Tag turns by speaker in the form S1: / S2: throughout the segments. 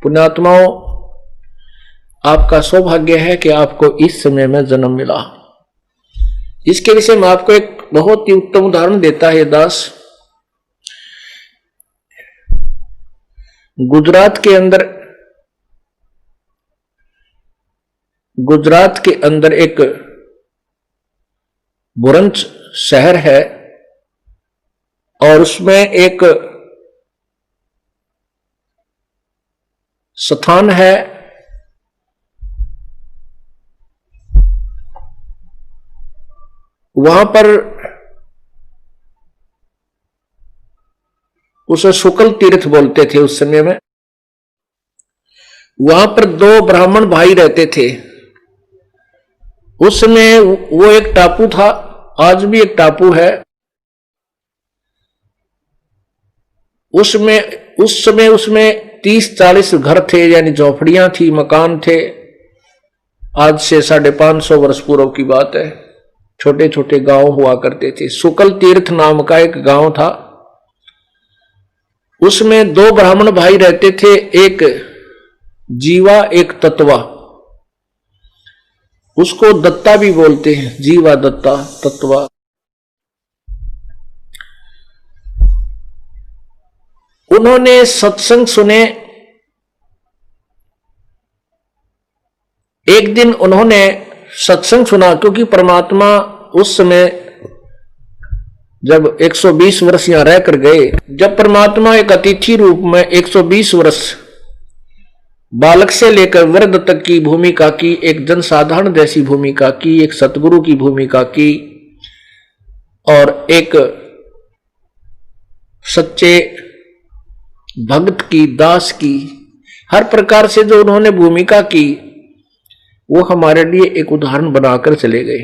S1: पुण्यात्माओं, आपका सौभाग्य है कि आपको इस समय में जन्म मिला। इसके विषय में आपको एक बहुत ही उत्तम उदाहरण देता है दास। गुजरात के अंदर एक भोरंज शहर है और उसमें एक स्थान है, वहां पर उसे शुक्ल तीर्थ बोलते थे उस समय में। वहां पर 2 ब्राह्मण भाई रहते थे। उस समय वो एक टापू था, आज भी एक टापू है। उस समय उसमें 30-40 घर थे, यानी झोपड़ियां थी, मकान थे। आज से 550 वर्ष पूर्व की बात है। छोटे छोटे गांव हुआ करते थे। शुक्ल तीर्थ नाम का एक गांव था, उसमें 2 ब्राह्मण भाई रहते थे, एक जीवा एक तत्वा। उसको दत्ता भी बोलते हैं, जीवा दत्ता तत्वा। उन्होंने सत्संग सुने। एक दिन उन्होंने सत्संग सुना, क्योंकि परमात्मा उस समय जब 120 वर्ष यहां रहकर गए, जब परमात्मा एक अतिथि रूप में 120 वर्ष बालक से लेकर वृद्ध तक की भूमिका की, एक जनसाधारण जैसी भूमिका की, एक सतगुरु की भूमिका की और एक सच्चे भक्त की, दास की, हर प्रकार से जो उन्होंने भूमिका की, वो हमारे लिए एक उदाहरण बनाकर चले गए।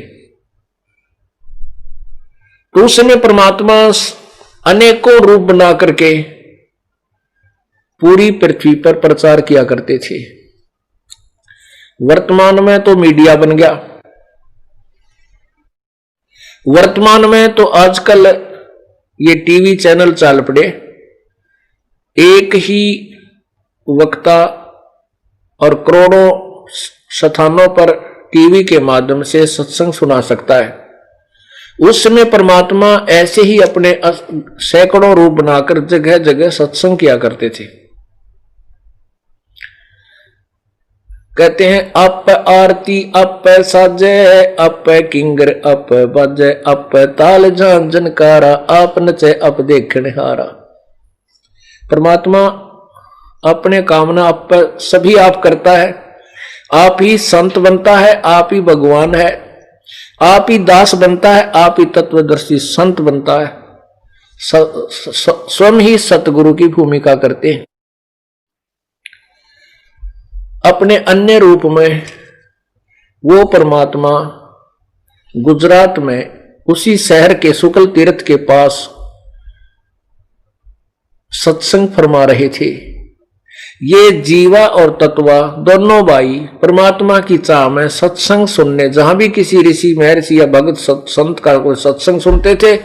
S1: तो उस समय परमात्मा अनेकों रूप बना करके पूरी पृथ्वी पर प्रचार किया करते थे। वर्तमान में तो मीडिया बन गया। वर्तमान में तो आजकल ये टीवी चैनल चल पड़े। एक ही वक्ता और करोड़ों स्थानों पर टीवी के माध्यम से सत्संग सुना सकता है। उस समय परमात्मा ऐसे ही अपने सैकड़ों रूप बनाकर जगह जगह सत्संग किया करते थे। कहते हैं, अप आरती अप साजे, अप किंगर अप बाजे, अप ताल जान जनकारा, आप नचे अप देखने हारा। परमात्मा अपने कामना आप पर सभी आप करता है। आप ही संत बनता है, आप ही भगवान है, आप ही दास बनता है, आप ही तत्वदर्शी संत बनता है। स्वयं ही सतगुरु की भूमिका करते हैं। अपने अन्य रूप में वो परमात्मा गुजरात में उसी शहर के शुक्ल तीर्थ के पास सत्संग फरमा रहे थे। ये जीवा और तत्वा दोनों भाई परमात्मा की चाह में सत्संग सुनने, जहां भी किसी ऋषि महर्षि या भगत संत का कोई सत्संग सुनते थे,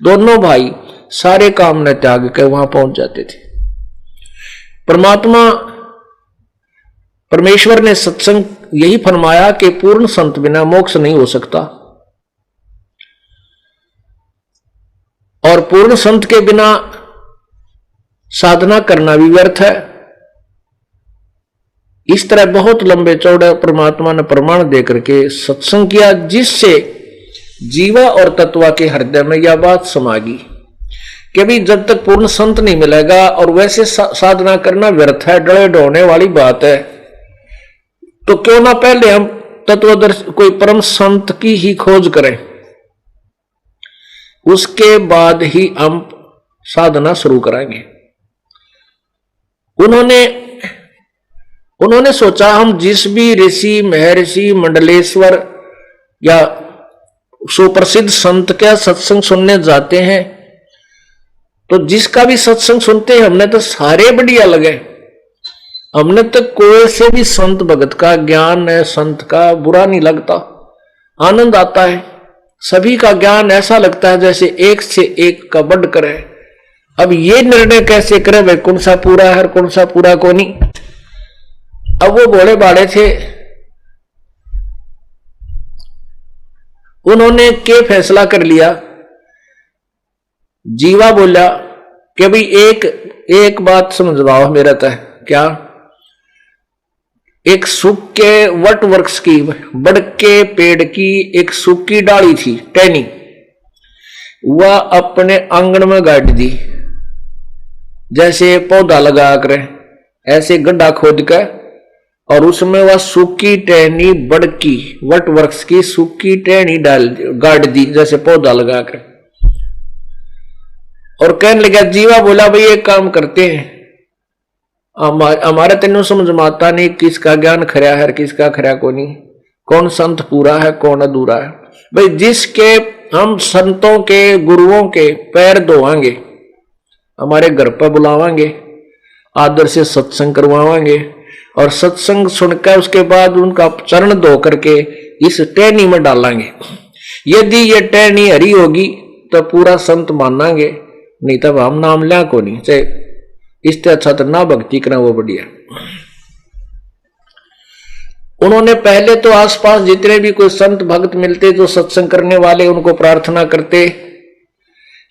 S1: दोनों भाई सारे काम न त्याग कर वहां पहुंच जाते थे। परमेश्वर ने सत्संग यही फरमाया कि पूर्ण संत बिना मोक्ष नहीं हो सकता, और पूर्ण संत के बिना साधना करना भी व्यर्थ है। इस तरह बहुत लंबे चौड़े परमात्मा ने प्रमाण देकर के सत्संग किया, जिससे जीवा और तत्वा के हृदय में यह बात समा गई कि भी जब तक पूर्ण संत नहीं मिलेगा और वैसे साधना करना व्यर्थ है, डरे ढोने वाली बात है, तो क्यों ना पहले हम तत्वदर्शी कोई परम संत की ही खोज करें, उसके बाद ही हम साधना शुरू करेंगे। उन्होंने सोचा, हम जिस भी ऋषि महर्षि मंडलेश्वर या सुप्रसिद्ध संत का सत्संग सुनने जाते हैं, तो जिसका भी सत्संग सुनते हैं हमने तो सारे बढ़िया लगे। हमने तो कोई से भी संत भगत का ज्ञान है, संत का बुरा नहीं लगता, आनंद आता है। सभी का ज्ञान ऐसा लगता है जैसे एक से एक का बढ़कर है। अब ये निर्णय कैसे करे भाई कौन सा पूरा है और कौन सा पूरा को नहीं। अब वो भोले भाले थे, उन्होंने क्या फैसला कर लिया। जीवा बोला कि भाई एक बात समझवाओ मेरा था क्या। एक सूखे वट वृक्ष की, बड़के पेड़ की एक सूखी डाली थी टहनी, वह अपने आंगन में गाड़ दी। जैसे पौधा लगा कर ऐसे गड्ढा खोद कर, और उसमें वह सूखी टहनी बड़की वट वृक्ष की सूखी टहनी गाड़ दी जैसे पौधा लगाकर। और कहने लगा, जीवा बोला भाई एक काम करते हैं, हमारे तेनों समझ में आता नहीं किसका ज्ञान खरा है किसका खरा को नहीं, कौन संत पूरा है कौन अधूरा है। भाई जिसके हम संतों के गुरुओं के पैर धोवांगे, हमारे घर पर बुलावांगे, आदर से सत्संग करवावांगे, और सत्संग सुनकर उसके बाद उनका चरण धो करके इस टहनी में डालेंगे। यदि ये टहनी हरी होगी तो पूरा संत मानांगे, नहीं तब हम नाम लिया को नहीं। चाहे इससे अच्छा तो ना भक्ति करना वो बढ़िया। उन्होंने पहले तो आसपास जितने भी कोई संत भक्त मिलते जो सत्संग करने वाले, उनको प्रार्थना करते,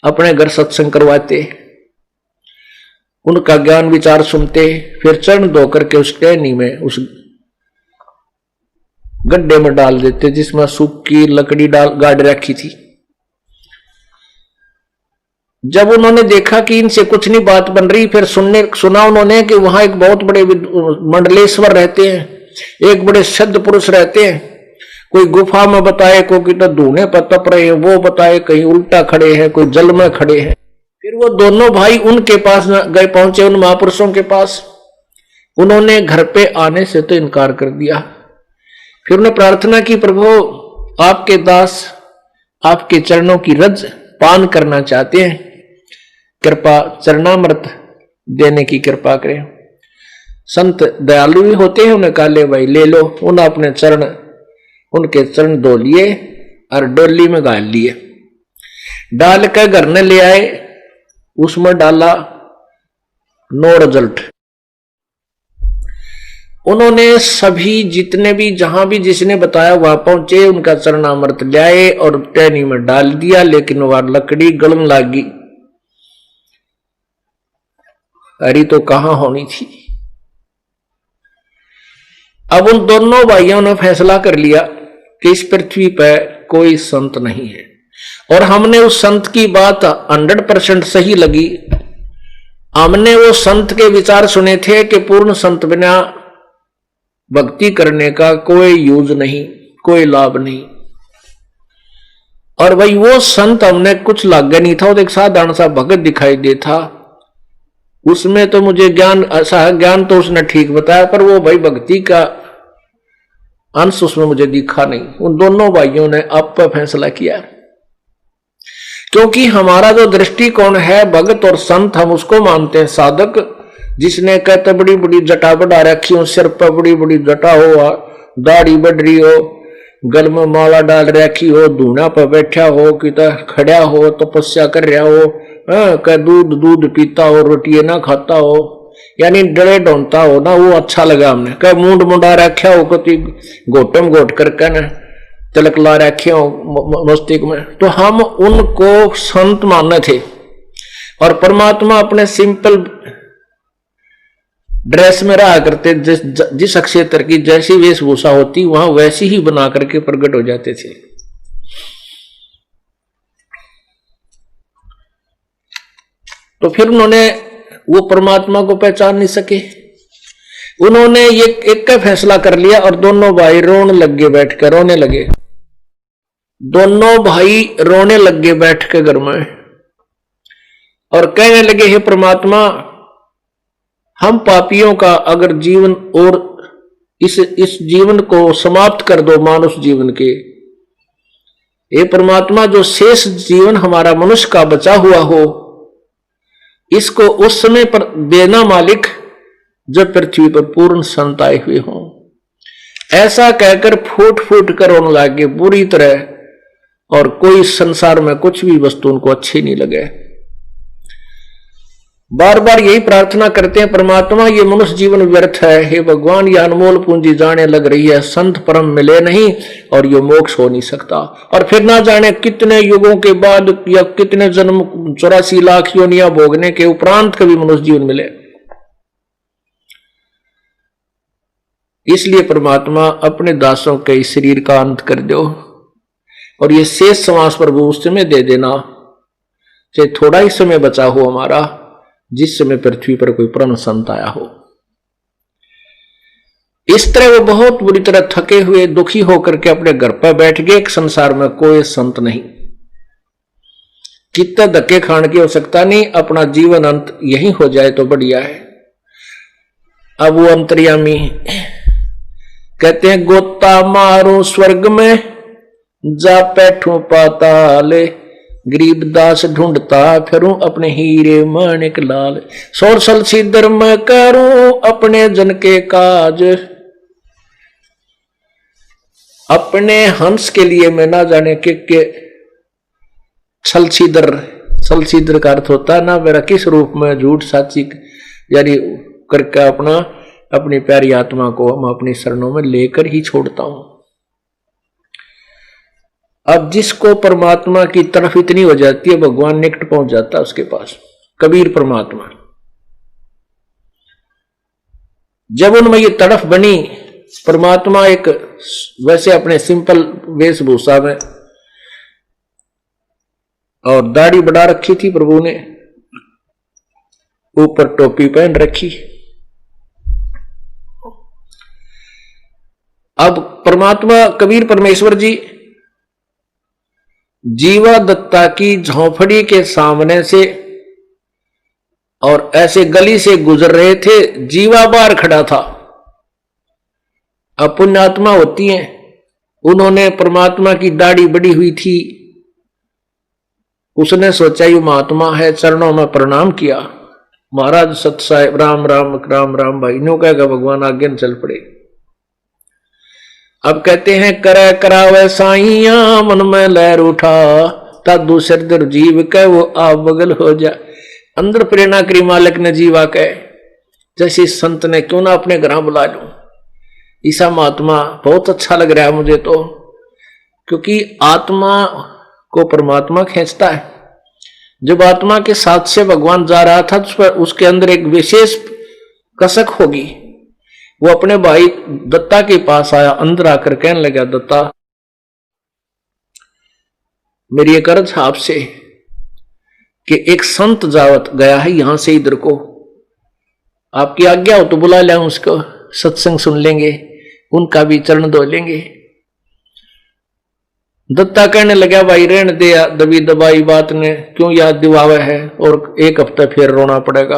S1: अपने घर सत्संग करवाते, उनका ज्ञान विचार सुनते, फिर चरण धो करके उस टहनी में उस गड्ढे में डाल देते जिसमें सूखी लकड़ी गाड़ रखी थी। जब उन्होंने देखा कि इनसे कुछ नहीं बात बन रही, फिर सुना उन्होंने कि वहां एक बहुत बड़े मंडलेश्वर रहते हैं, एक बड़े सिद्ध पुरुष रहते हैं। कोई गुफा में बताए, कोई तो धूने पर तप रहे हैं, वो बताए कहीं उल्टा खड़े हैं, कोई जल में खड़े हैं। फिर वो दोनों भाई उनके पास गए, पहुंचे उन महापुरुषों के पास। उन्होंने घर पे आने से तो इनकार कर दिया। फिर उन्होंने प्रार्थना की, प्रभु आपके दास आपके चरणों की रज पान करना चाहते हैं, कृपा चरणामृत देने की कृपा करें। संत दयालु भी होते हैं, उन्हें कहा ले भाई ले लो। उन्हें अपने चरण, उनके चरण धो लिए और डोली में गाल लिए, डाल कर घर में ले आए। उसमें डाला नो रिजल्ट। उन्होंने सभी जितने भी जहां भी जिसने बताया वहां पहुंचे, उनका चरणामृत ले आए और टहनी में डाल दिया, लेकिन वह लकड़ी गलन लगी। हरी तो कहां होनी थी। अब उन दोनों भाइयों ने फैसला कर लिया कि इस पृथ्वी पर कोई संत नहीं है, और हमने उस संत की बात 100% सही लगी। हमने वो संत के विचार सुने थे कि पूर्ण संत बिना भक्ति करने का कोई यूज नहीं, कोई लाभ नहीं। और भाई वो संत हमने कुछ लागे नहीं था, वो एक साधारण सा भगत दिखाई दे था। उसमें तो मुझे ज्ञान तो उसने ठीक बताया, पर वो भाई भक्ति का अंश उसमें मुझे दिखा नहीं। उन दोनों भाइयों ने आप पर फैसला किया, क्योंकि हमारा जो दृष्टिकोण है भगत और संत, हम उसको मानते हैं साधक जिसने कहते बड़ी बड़ी जटा बढ़ा रखी हो, सिर पर बड़ी बड़ी जटा हो, दाढ़ी बढ़ रही हो, गल में माला डाल रखी हो, धूना पर बैठा हो, कि खड़ा हो, तपस्या कर रहा हो, कह दूध पीता हो, रोटियां ना खाता हो, यानी डरे ढोंता हो ना, वो अच्छा लगा हमने। कह मूंड मुंडा रखा हो, कति घोटम घोट करके न तिलक ला रखे हो मस्तिष्क में, तो हम उनको संत माने थे। और परमात्मा अपने सिंपल ड्रेस में रहा करते, जिस क्षेत्र की जैसी वेशभूषा होती वहां वैसी ही बना करके प्रकट हो जाते थे। तो फिर उन्होंने वो परमात्मा को पहचान नहीं सके। उन्होंने ये एक का फैसला कर लिया और दोनों भाई रोने लगे, बैठ कर रोने लगे। दोनों भाई रोने लगे बैठ के घर में और कहने लगे, हे परमात्मा, हम पापियों का अगर जीवन और इस जीवन को समाप्त कर दो, मानुष जीवन के, हे परमात्मा, जो शेष जीवन हमारा मनुष्य का बचा हुआ हो, इसको उस समय पर देना मालिक जब पृथ्वी पर पूर्ण संत आए हुए हों। ऐसा कहकर फूट फूट कर रोने लगे बुरी तरह, और कोई संसार में कुछ भी वस्तु उनको अच्छी नहीं लगे। बार बार यही प्रार्थना करते हैं, परमात्मा ये मनुष्य जीवन व्यर्थ है, हे भगवान ये अनमोल पूंजी जाने लग रही है, संत परम मिले नहीं और ये मोक्ष हो नहीं सकता। और फिर ना जाने कितने युगों के बाद या कितने जन्म 84 लाख योनियां भोगने के उपरांत कभी मनुष्य जीवन मिले। इसलिए परमात्मा अपने दासों के इस शरीर का अंत कर दो और ये शेष समास प्रभु उस समय दे देना, चाहे थोड़ा ही समय बचा हो हमारा, जिस समय पृथ्वी पर कोई परम संत आया हो। इस तरह वो बहुत बुरी तरह थके हुए दुखी होकर के अपने घर पर बैठ गए। एक संसार में कोई संत नहीं, कितना धक्के खाने की आवश्यकता नहीं, अपना जीवन अंत यही हो जाए तो बढ़िया है। अब वो अंतर्यामी कहते हैं, गोता मारो स्वर्ग में जा बैठूं पाताले, गरीब दास ढूंढता फिरूं अपने हीरे माणिक लाल, सोरसल सिद्धर मैं करूं अपने जन के काज, अपने हंस के लिए मैं ना जाने के छलछीदर का अर्थ होता है ना, मेरा किस रूप में झूठ साची यानी करके अपनी प्यारी आत्मा को हम अपनी शरणों में लेकर ही छोड़ता हूं। अब जिसको परमात्मा की तरफ इतनी हो जाती है, भगवान निकट पहुंच जाता है उसके पास। कबीर परमात्मा जब उनमें ये तड़फ बनी, परमात्मा एक वैसे अपने सिंपल वेशभूषा में और दाढ़ी बढ़ा रखी थी प्रभु ने, ऊपर टोपी पहन रखी। अब परमात्मा कबीर परमेश्वर जी जीवा दत्ता की झोंपड़ी के सामने से और ऐसे गली से गुजर रहे थे, जीवा बाहर खड़ा था। अब पुण्यात्मा होती हैं, उन्होंने परमात्मा की दाढ़ी बढ़ी हुई थी, उसने सोचा ये महात्मा है, चरणों में प्रणाम किया। महाराज सत साहेब राम राम राम राम भाई नो कहेगा, भगवान आगे न चल पड़े। अब कहते हैं, करे करावे साइया मन में लहर उठा, तादू सरदर जीव कह वो आप बगल हो जा। अंदर प्रेरणा करी मालिक ने जीवा कह, जैसे संत ने क्यों ना अपने घर बुला लूं। ईसा महात्मा बहुत अच्छा लग रहा है मुझे तो, क्योंकि आत्मा को परमात्मा खींचता है। जब आत्मा के साथ से भगवान जा रहा था तो उसके अंदर एक विशेष कसक होगी। वो अपने भाई दत्ता के पास आया, अंदर आकर कहने लगा, दत्ता मेरी एक अर्ज आपसे कि एक संत जावत गया है यहां से इधर को, आपकी आज्ञा हो तो बुला लिया उसको, सत्संग सुन लेंगे, उनका भी चरण धो लेंगे। दत्ता कहने लगा, भाई रहने दे, दबी दबाई बात ने क्यों याद दिलावे है, और एक हफ्ता फिर रोना पड़ेगा।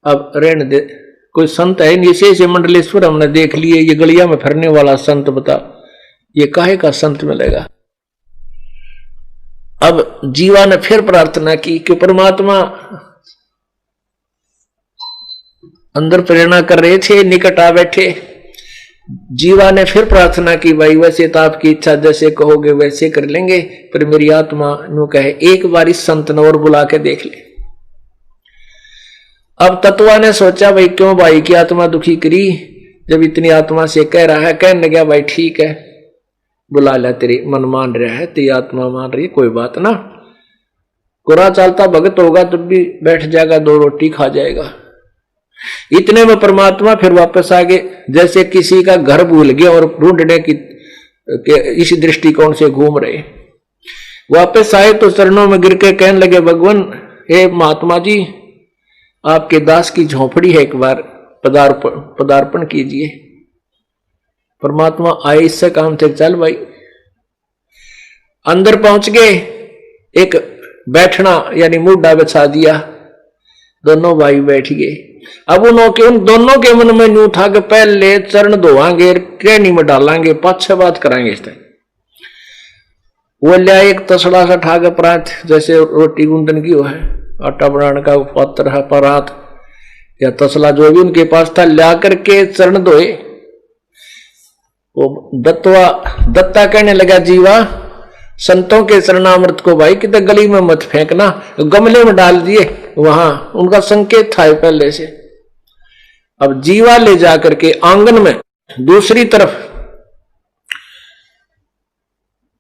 S1: अब रहने दे, कोई संत है निशेष मंडलेश्वर हमने देख लिए, ये गलिया में फिरने वाला संत बता, ये काहे का संत मिलेगा। अब जीवा ने फिर प्रार्थना की कि परमात्मा अंदर प्रेरणा कर रहे थे, निकट आ बैठे। जीवा ने फिर प्रार्थना की, भाई वैसे तो आपकी इच्छा जैसे कहोगे वैसे कर लेंगे, पर मेरी आत्मा नु कहे एक बार इस संत ने और बुला के देख ले। अब तत्वा ने सोचा, भाई क्यों भाई की आत्मा दुखी करी, जब इतनी आत्मा से कह रहा है। कहने लगा, भाई ठीक है बुला ला, तेरी मन मान रहा है, तेरी आत्मा मान रही है, कोई बात ना, कुरा चालता भगत होगा तब भी बैठ जाएगा, 2 रोटी खा जाएगा। इतने में परमात्मा फिर वापस आ गए, जैसे किसी का घर भूल गया और ढूंढने की इसी दृष्टिकोण से घूम रहे। वापस आए तो चरणों में गिर के कहने लगे, भगवान हे महात्मा जी, आपके दास की झोंपड़ी है, एक बार पदार्पण कीजिए। परमात्मा आए, इससे काम थे, चल भाई। अंदर पहुंच गए, एक बैठना यानी मुड्ढा बिछा दिया, दोनों भाई बैठ गए। अब उन दोनों के मन में न्यू था कि पहले चरण धोवांगे, कहनी में डालांगे, पाछे बात कराएंगे। इस तरह वो लिया एक तसड़ा सा ठाके परात, जैसे रोटी गूंदन की हो है, आटा बनाने का पात्र है, परात या तसला जो भी उनके पास था, ला करके चरण धोए। वो दत्ता कहने लगा, जीवा संतों के चरणामृत को भाई कितने गली में मत फेंकना, गमले में डाल दिए, वहां उनका संकेत था पहले से। अब जीवा ले जाकर के आंगन में दूसरी तरफ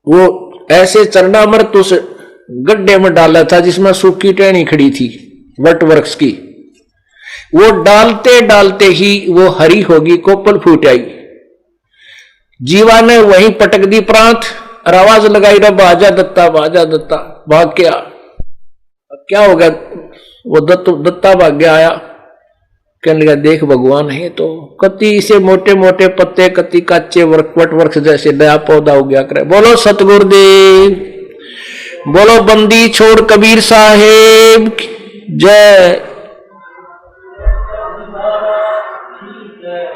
S1: वो ऐसे चरणामृत उस गड्ढे में डाला था जिसमें सूखी टहनी खड़ी थी वट वृक्ष की। वो डालते डालते ही वो हरी होगी, कोपल फूट आई। जीवा ने वहीं पटक दी प्रांत और आवाज लगाई, रब आजा दत्ता, बाजा दत्ता। भाग गया। क्या हो गया? वो दत्ता भाग गया। आया, कहने लगा देख भगवान है तो कति से मोटे मोटे पत्ते, कति कच्चे वट वृक्ष जैसे नया पौधा हो गया करे। बोलो सतगुरुदेव, बोलो बंदी छोड़ कबीर साहेब जय।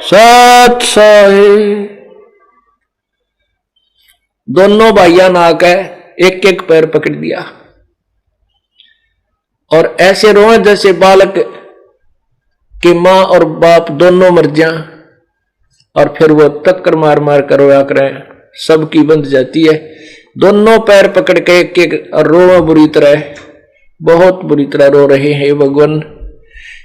S1: सत साहेब। दोनों भाइयों ने आकर एक एक पैर पकड़ दिया और ऐसे रोए जैसे बालक कि मां और बाप दोनों मर जाएं। और फिर वो टक्कर मार मार कर रोया करें, सबकी बंध जाती है। दोनों पैर पकड़ के एक एक रो बुरी तरह, बहुत बुरी तरह रो रहे हैं। भगवान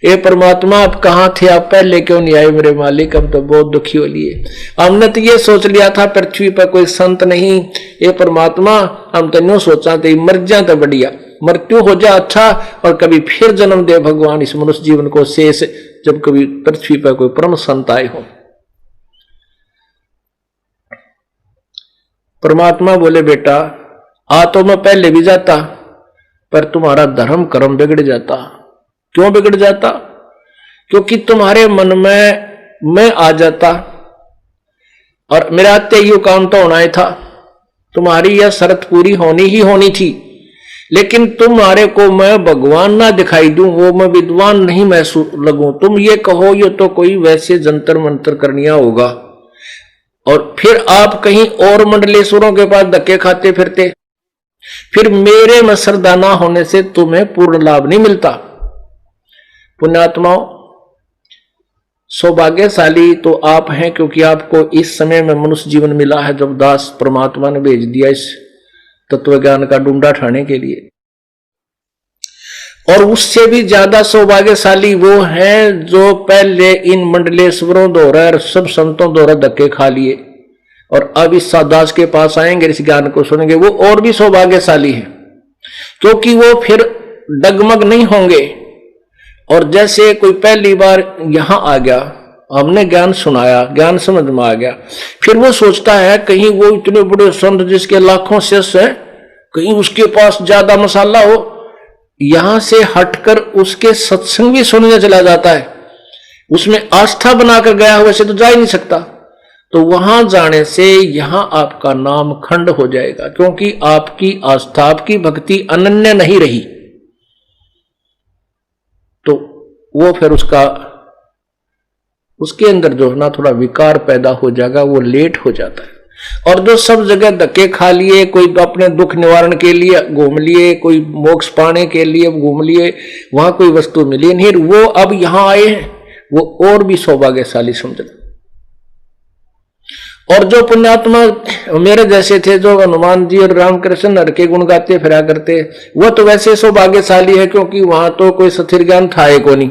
S1: ये परमात्मा आप कहाँ थे, आप पहले क्यों नहीं आए मेरे मालिक, हम तो बहुत दुखी हो लिए। हमने तो ये सोच लिया था पृथ्वी पर कोई संत नहीं, ये परमात्मा हम तो यूं सोचा थे मर जा तो बढ़िया, मृत्यु हो जा अच्छा, और कभी फिर जन्म दे भगवान इस मनुष्य जीवन को शेष, जब कभी पृथ्वी पर कोई परम संत आए हो। परमात्मा बोले बेटा आ तो मैं पहले भी जाता, पर तुम्हारा धर्म कर्म बिगड़ जाता। क्यों बिगड़ जाता? क्योंकि तुम्हारे मन में मैं आ जाता और मेरा आते ही काम तो होना ही था, तुम्हारी यह शर्त पूरी होनी ही होनी थी। लेकिन तुम्हारे को मैं भगवान ना दिखाई दूं, वो मैं विद्वान नहीं महसूस लगूं, तुम ये कहो ये तो कोई वैसे जंतर मंतर करनिया होगा, और फिर आप कहीं और मंडलेश्वरों के पास धक्के खाते फिरते, फिर मेरे में श्रद्धा ना होने से तुम्हें पूर्ण लाभ नहीं मिलता। पुण्यात्माओं, सौभाग्यशाली तो आप हैं क्योंकि आपको इस समय में मनुष्य जीवन मिला है जब दास परमात्मा ने भेज दिया इस तत्व ज्ञान का डूंडा ठाने के लिए। और उससे भी ज्यादा सौभाग्यशाली वो हैं जो पहले इन मंडलेश्वरों द्वारा और सब संतों द्वारा धक्के खा लिए और अब इस दास के पास आएंगे, इस ज्ञान को सुनेंगे। वो और भी सौभाग्यशाली है क्योंकि वो फिर डगमग नहीं होंगे। और जैसे कोई पहली बार यहां आ गया, हमने ज्ञान सुनाया, ज्ञान समझ में आ गया, फिर वो सोचता है कहीं वो इतने बड़े संत जिसके लाखों शिष्य हैं, कहीं उसके पास ज्यादा मसाला हो, यहां से हटकर उसके सत्संग भी सुनने चला जाता है। उसमें आस्था बनाकर गया हुआ से तो जा ही नहीं सकता। तो वहां जाने से यहां आपका नाम खंड हो जाएगा क्योंकि आपकी आस्था, आपकी भक्ति अनन्य नहीं रही। तो वो फिर उसके अंदर जो है ना थोड़ा विकार पैदा हो जाएगा, वो लेट हो जाता है। और जो सब जगह धक्के खा लिए, कोई अपने दुख निवारण के लिए घूम लिए, कोई मोक्ष पाने के लिए घूम लिए, वहां कोई वस्तु मिली नहीं, वो अब यहां आए हैं, वो और भी सौभाग्यशाली समझना। और जो पुण्यात्मा मेरे जैसे थे जो हनुमान जी और रामकृष्ण हर के गुण गाते फिरा करते, वो तो वैसे सौभाग्यशाली है क्योंकि वहां तो कोई स्थिर ज्ञान था ही को नहीं।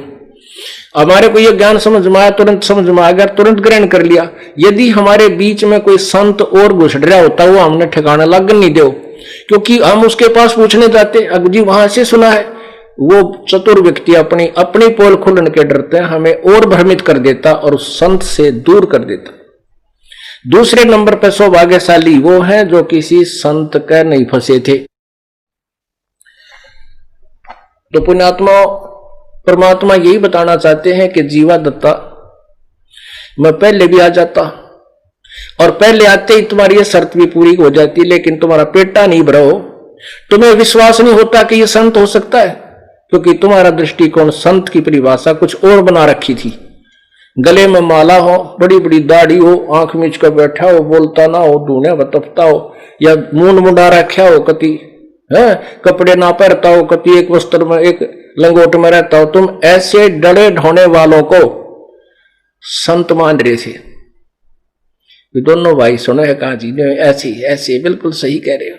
S1: हमारे को ये ज्ञान समझ में आया, तुरंत समझ में आ गया, तुरंत ग्रहण कर लिया। यदि हमारे बीच में कोई संत और घुस रहा होता, वो हमने ठिकाना लगन नहीं दो, क्योंकि हम उसके पास पूछने जाते, अब जी वहां से सुना है, वो चतुर व्यक्ति अपनी अपनी पोल खुलन के डरते हैं, हमें और भ्रमित कर देता और उस संत से दूर कर देता। दूसरे नंबर पर सौभाग्यशाली वो हैं जो किसी संत का नहीं फंसे थे। तो पुण्यात्मा परमात्मा यही बताना चाहते हैं कि जीवा दत्ता मैं पहले भी आ जाता और पहले आते ही तुम्हारी ये शर्त भी पूरी हो जाती, लेकिन तुम्हारा पेटा नहीं भरा हो, तुम्हें विश्वास नहीं होता कि ये संत हो सकता है, क्योंकि तुम्हारा दृष्टिकोण संत की परिभाषा कुछ और बना रखी थी। गले में माला हो, बड़ी बड़ी दाढ़ी हो, आंख मीच कर बैठा हो, बोलता ना हो, ढूंढे बतफता हो, या मून मुंडा रखा हो, कति है कपड़े ना पहनता हो, कति एक वस्त्र में एक लंगोट में रहता हो, तुम ऐसे डरे ढोने वालों को संत मान रहे थे। ये दोनों भाई सुनो है कहा जी ने ऐसे बिल्कुल सही कह रहे हो।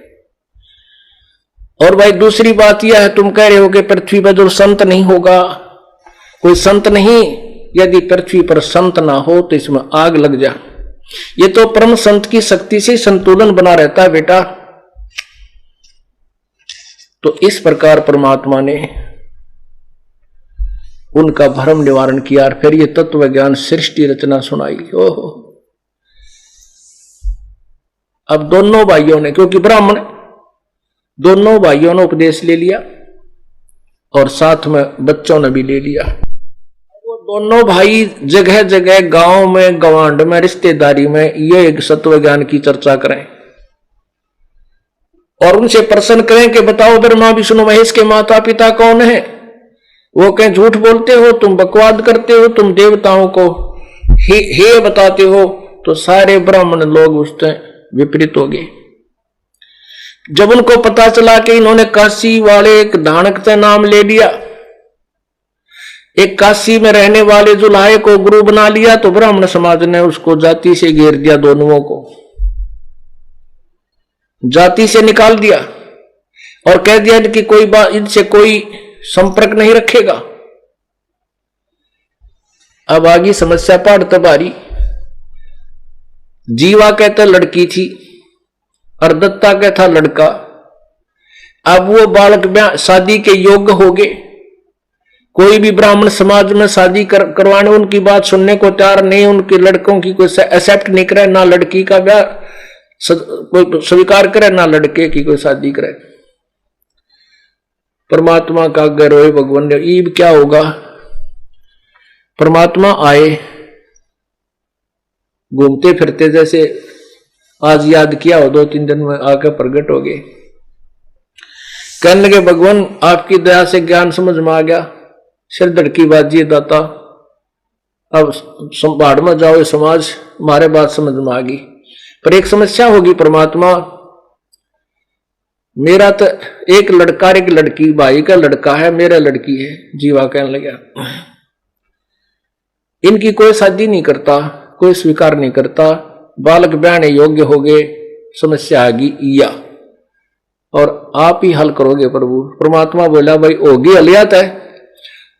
S1: और भाई दूसरी बात यह है, तुम कह रहे हो कि पृथ्वी पर जो संत नहीं होगा, कोई संत नहीं, यदि पृथ्वी पर संत ना हो तो इसमें आग लग जा। ये तो परम संत की शक्ति से संतुलन बना रहता है बेटा। तो इस प्रकार परमात्मा ने उनका भ्रम निवारण किया और फिर ये तत्व ज्ञान सृष्टि रचना सुनाई। ओहो, अब दोनों भाइयों ने, क्योंकि ब्राह्मण दोनों भाइयों ने उपदेश ले लिया और साथ में बच्चों ने भी ले लिया। वो दोनों भाई जगह जगह गांव में, गवांड में, रिश्तेदारी में ये एक सत्व ज्ञान की चर्चा करें और उनसे प्रश्न करें कि बताओ ब्रह्मा विष्णु महेश के माता पिता कौन है। वो कहें झूठ बोलते हो, तुम बकवाद करते हो, तुम देवताओं को हे बताते हो, तो सारे ब्राह्मण लोग उससे विपरीत हो गए। जब उनको पता चला कि इन्होंने काशी वाले एक धानक से नाम ले लिया, एक काशी में रहने वाले जुलाहे को गुरु बना लिया, तो ब्राह्मण समाज ने उसको जाति से घेर दिया, दोनों को जाति से निकाल दिया और कह दिया कि कोई बात, इनसे कोई संपर्क नहीं रखेगा। अब आगे समस्या पाड़ तबारी। जीवा कहता लड़की थी और दत्ता कहता लड़का। अब वो बालक शादी के योग्य हो गए। कोई भी ब्राह्मण समाज में शादी करवाने उनकी बात सुनने को तैयार नहीं, उनके लड़कों की कोई एक्सेप्ट नहीं करे, ना लड़की का ब्याह कोई स्वीकार करे, ना लड़के की कोई शादी करे। परमात्मा का गर्व भगवान ने, ईब क्या होगा। परमात्मा आए घूमते फिरते, जैसे आज याद किया हो, 2-3 दिन में आकर प्रकट हो गए। कहने लगे भगवान आपकी दया से ज्ञान समझ में आ गया, सिर धड़की बाजी दाता, अब भाड़ में जाओ समाज, हमारे बात समझ में आ गई। पर एक समस्या होगी परमात्मा, मेरा तो एक लड़का एक लड़की, भाई का लड़का है, मेरा लड़की है। जीवा कहने लगा इनकी कोई शादी नहीं करता, कोई स्वीकार नहीं करता, बालक ब्याहने योग्य हो गए, समस्या आ गई या, और आप ही हल करोगे प्रभु। परमात्मा बोला भाई होगी हलियात है,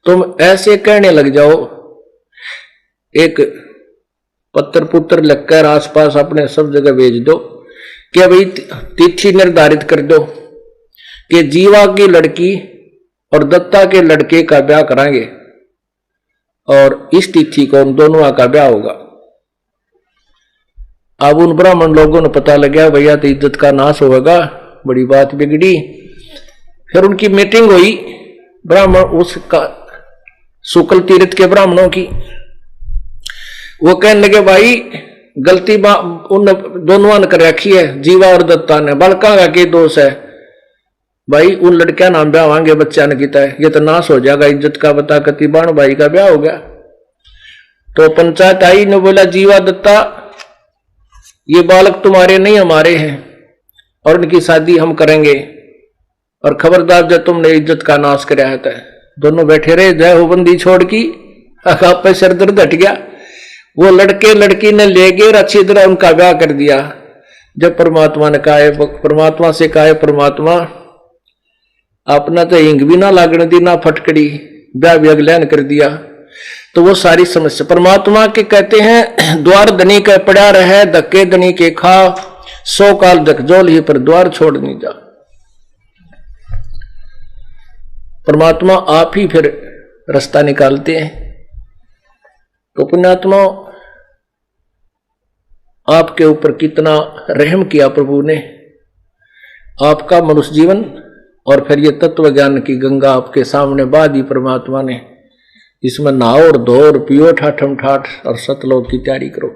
S1: तुम ऐसे कहने लग जाओ, एक पत्र पुत्र लगकर आसपास अपने सब जगह भेज दो कि भाई तिथि निर्धारित कर दो कि जीवा की लड़की और दत्ता के लड़के का ब्याह कराएंगे और इस तिथि को उन दोनों का ब्याह होगा। अब उन ब्राह्मण लोगों ने पता लग गया भैया तो इज्जत का नाश होगा, बड़ी बात बिगड़ी। फिर उनकी मीटिंग हुई ब्राह्मण उसका शुक्ल तीर्थ के ब्राह्मणों की। वो कहने लगे भाई गलती उन दोनों ने कर रखी है, जीवा और दत्ता ने, बड़का का के दोष है भाई, उन लड़कियां नाम ब्याह होंगे, बच्चा ने किया है, ये तो नाश हो जाएगा इज्जत का, बता कति बाण भाई का ब्याह हो गया। तो पंचायत आई ने बोला जीवा दत्ता ये बालक तुम्हारे नहीं हमारे हैं और उनकी शादी हम करेंगे, और खबरदार जब तुमने इज्जत का नाश कराया है। दोनों बैठे रहे, जय हो बंदी छोड़ की, आप पे सिर दर्द हट गया। वो लड़के लड़की ने ले गए और अच्छी तरह उनका ब्याह कर दिया। जब परमात्मा ने कहा, परमात्मा से कहा परमात्मा अपना तो हिंग भी ना लागने दी ना फटकड़ी, ब्याह भी अगलैन कर दिया। तो वो सारी समस्या परमात्मा के कहते हैं, द्वार धनी का पड़ा रहे धक्के धनी के खा, 100 काल धकझोल ही पर द्वार छोड़ नहीं जा। परमात्मा आप ही फिर रास्ता निकालते हैं। तो पुण्यात्मा आपके ऊपर कितना रहम किया प्रभु ने, आपका मनुष्य जीवन और फिर ये तत्व ज्ञान की गंगा आपके सामने बहा दी परमात्मा ने। इसमें नहाओ और धो और पियो ठाठम ठाठ और सतलोक की तैयारी करो।